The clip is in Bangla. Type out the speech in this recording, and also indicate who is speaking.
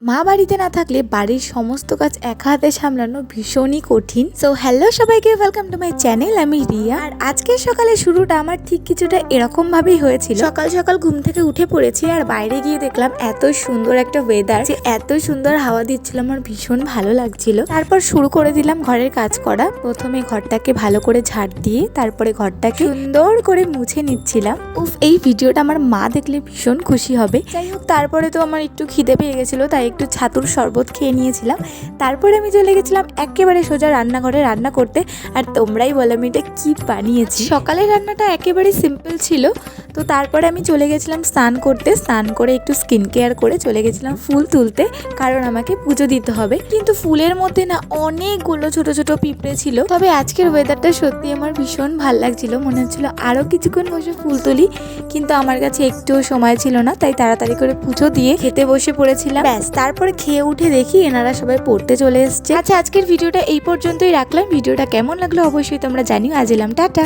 Speaker 1: মা বাড়িতে না থাকলে বাড়ির সমস্ত কাজ একা হাতে সামলানো ভীষণই কঠিন। সো হ্যালো সবাইকে, ওয়েলকাম টু মাই চ্যানেল। আমি রিয়া। আর আজকের সকালে শুরুটা আমার ঠিক কিছুটা এরকম ভাবেই হয়েছিল। সকাল সকাল ঘুম থেকে উঠে পড়েছি আর বাইরে গিয়ে দেখলাম এত সুন্দর একটা ওয়েদার, যে এত সুন্দর হাওয়া দিচ্ছিল, আমার ভীষণ ভালো লাগছিল। তারপর শুরু করে দিলাম ঘরের কাজ করা। প্রথমে ঘরটাকে ভালো করে ঝাড় দিয়ে তারপরে ঘরটাকে সুন্দর করে মুছে নিচ্ছিলাম। উফ, এই ভিডিওটা আমার মা দেখলে ভীষণ খুশি হবে। যাই হোক, তারপরে তো আমার একটু খিদে পেয়ে গেছিলো, তাই একটু ছাতুর শরবত খেয়ে নিয়েছিলাম। তারপরে আমি চলে গেছিলাম একেবারে সোজা রান্নাঘরে রান্না করতে। আর তোমরাই বলো আমি এটা কি বানিয়েছি। সকালের রান্নাটা একেবারে সিম্পল ছিল। তো তারপরে আমি চলে গেছিলাম স্নান করতে। স্নান করে একটু স্কিন কেয়ার করে চলে গেছিলাম ফুল তুলতে, কারণ আমাকে পুজো দিতে হবে। কিন্তু ফুলের মধ্যে না অনেকগুলো ছোট ছোট পিঁপড়ে ছিল। তবে আজকের ওয়েদারটা সত্যি আমার ভীষণ ভালো লাগছিল, মনে হচ্ছিল আরও কিছুক্ষণ বসে ফুল তুলি, কিন্তু আমার কাছে একটুও সময় ছিল না। তাই তাড়াতাড়ি করে পুজো দিয়ে খেতে বসে পড়েছিলাম। ব্যাস, তারপরে খেয়ে উঠে দেখি এনারা সবাই পড়তে চলে এসছে। আচ্ছা, আজকের ভিডিওটা এই পর্যন্তই রাখলাম। ভিডিওটা কেমন লাগলো অবশ্যই তোমরা জানিও। আজ এলাম, টাটা।